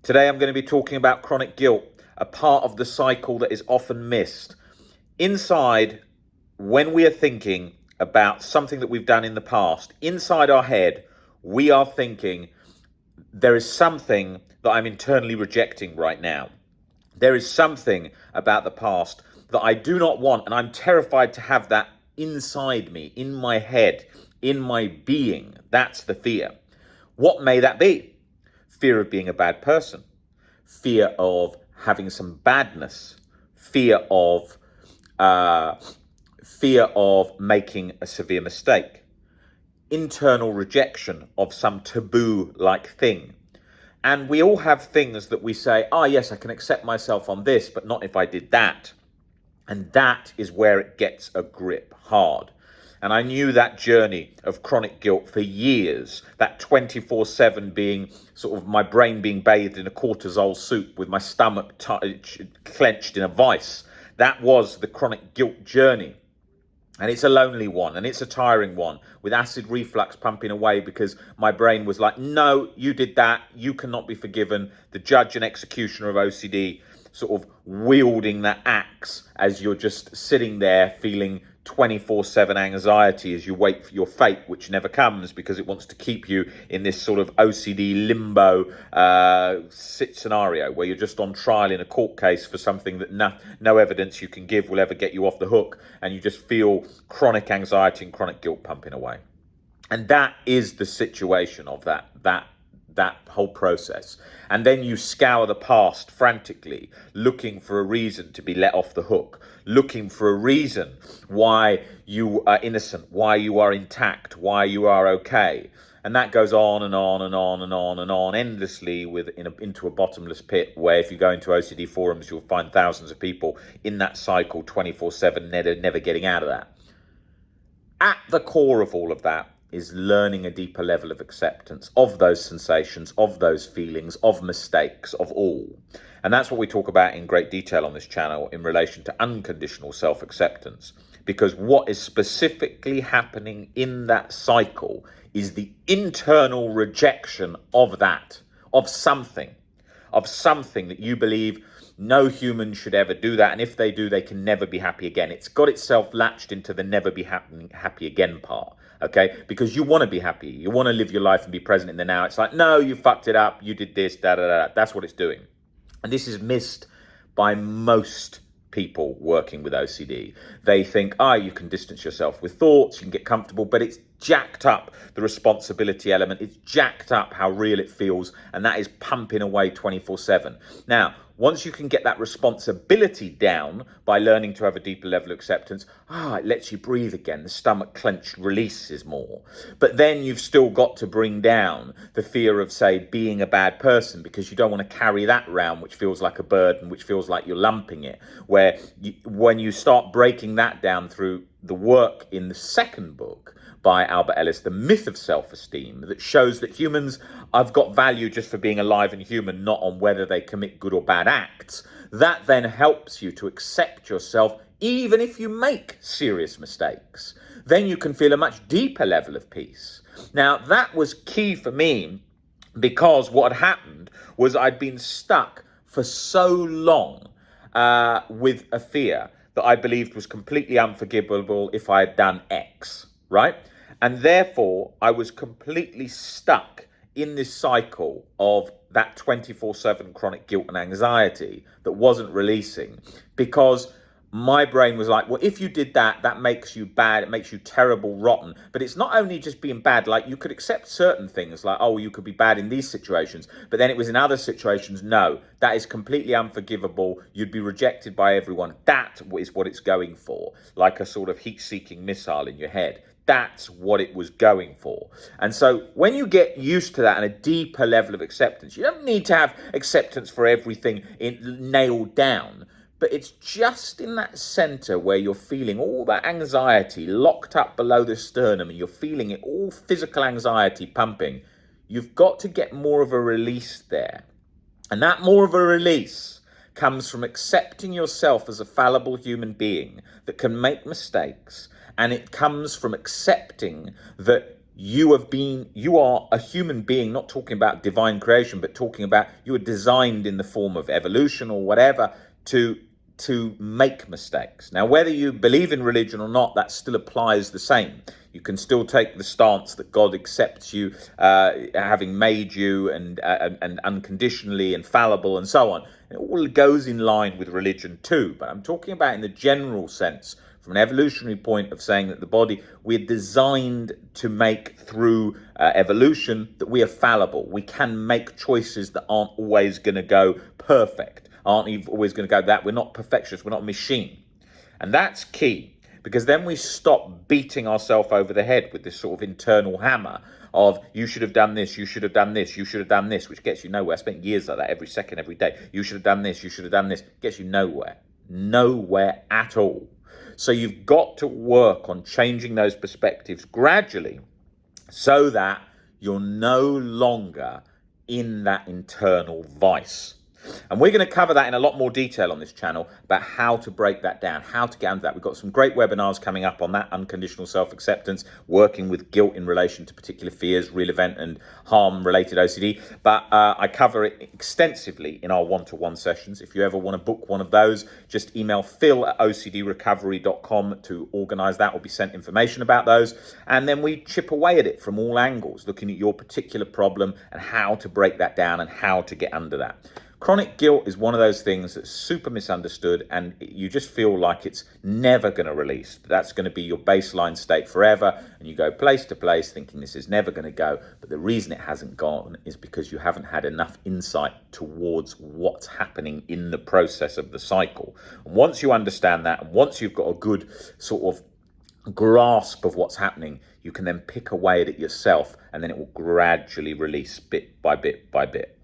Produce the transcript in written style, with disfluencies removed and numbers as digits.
Today I'm going to be talking about chronic guilt, a part of the cycle that is often missed. Inside, when we are thinking about something that we've done in the past, inside our head, we are thinking, there is something that I'm internally rejecting right now. There is something about the past that I do not want, and I'm terrified to have that inside me, in my head, in my being. That's the fear. What may that be? Fear of being a bad person, fear of having some badness, fear of making a severe mistake, internal rejection of some taboo-like thing. And we all have things that we say, yes, I can accept myself on this, but not if I did that. And that is where it gets a grip hard. And I knew that journey of chronic guilt for years, that 24/7 being sort of my brain being bathed in a cortisol soup with my stomach clenched in a vice. That was the chronic guilt journey. And it's a lonely one, and it's a tiring one, with acid reflux pumping away because my brain was like, no, you did that, you cannot be forgiven. The judge and executioner of OCD sort of wielding that axe as you're just sitting there feeling 24/7 anxiety as you wait for your fate, which never comes because it wants to keep you in this sort of OCD limbo scenario where you're just on trial in a court case for something that no evidence you can give will ever get you off the hook, and you just feel chronic anxiety and chronic guilt pumping away. And that is the situation of that whole process. And then you scour the past frantically, looking for a reason to be let off the hook, looking for a reason why you are innocent, why you are intact, why you are okay. And that goes on and on and on and on and on endlessly into a bottomless pit where if you go into OCD forums, you'll find thousands of people in that cycle 24/7, never getting out of that. At the core of all of that is learning a deeper level of acceptance of those sensations, of those feelings, of mistakes, of all. And that's what we talk about in great detail on this channel in relation to unconditional self-acceptance. Because what is specifically happening in that cycle is the internal rejection of that, of something that you believe no human should ever do that. And if they do, they can never be happy again. It's got itself latched into the never be happy again part. Okay, because you want to be happy, you want to live your life and be present in the now. It's like, no, you fucked it up, you did this, da da da. That's what it's doing, and this is missed by most people working with OCD. They think, you can distance yourself with thoughts, you can get comfortable, but it's jacked up the responsibility element. It's jacked up how real it feels, and that is pumping away 24/7. Now, once you can get that responsibility down by learning to have a deeper level of acceptance, it lets you breathe again. The stomach clenched releases more. But then you've still got to bring down the fear of, say, being a bad person, because you don't want to carry that around, which feels like a burden, which feels like you're lumping it. Where when you start breaking that down through the work in the second book by Albert Ellis, The Myth of Self-Esteem, that shows that humans have got value just for being alive and human, not on whether they commit good or bad acts. That then helps you to accept yourself even if you make serious mistakes. Then you can feel a much deeper level of peace. Now, that was key for me, because what had happened was I'd been stuck for so long with a fear that I believed was completely unforgivable if I had done X, right? And therefore, I was completely stuck in this cycle of that 24/7 chronic guilt and anxiety that wasn't releasing, because my brain was like, well, if you did that, that makes you bad, it makes you terrible, rotten. But it's not only just being bad, like you could accept certain things, like, you could be bad in these situations, but then it was in other situations, no, that is completely unforgivable, you'd be rejected by everyone. That is what it's going for, like a sort of heat-seeking missile in your head. That's what it was going for. And so when you get used to that and a deeper level of acceptance, you don't need to have acceptance for everything nailed down, but it's just in that center where you're feeling all that anxiety locked up below the sternum, and you're feeling it, all physical anxiety pumping. You've got to get more of a release there. And that more of a release comes from accepting yourself as a fallible human being that can make mistakes. And it comes from accepting that you are a human being, not talking about divine creation, but talking about you are designed in the form of evolution or whatever to make mistakes. Now, whether you believe in religion or not, that still applies the same. You can still take the stance that God accepts you, having made you, and unconditionally and fallible and so on. It all goes in line with religion too. But I'm talking about in the general sense, from an evolutionary point of saying that the body, we're designed to make through evolution, that we are fallible. We can make choices that aren't always going to go perfect, aren't always going to go that. We're not perfectionists. We're not a machine. And that's key, because then we stop beating ourselves over the head with this sort of internal hammer of you should have done this, you should have done this, you should have done this, which gets you nowhere. I spent years like that every second, every day. You should have done this, you should have done this. Gets you nowhere. Nowhere at all. So you've got to work on changing those perspectives gradually so that you're no longer in that internal vice. And we're going to cover that in a lot more detail on this channel about how to break that down, how to get into that. We've got some great webinars coming up on that, unconditional self-acceptance, working with guilt in relation to particular fears, real event and harm-related OCD. But I cover it extensively in our one-to-one sessions. If you ever want to book one of those, just email phil@ocdrecovery.com to organise that or be sent information about those. And then we chip away at it from all angles, looking at your particular problem and how to break that down and how to get under that. Chronic guilt is one of those things that's super misunderstood, and you just feel like it's never going to release. That's going to be your baseline state forever, and you go place to place thinking this is never going to go. But the reason it hasn't gone is because you haven't had enough insight towards what's happening in the process of the cycle. And once you understand that, and once you've got a good sort of grasp of what's happening, you can then pick away at it yourself, and then it will gradually release bit by bit by bit.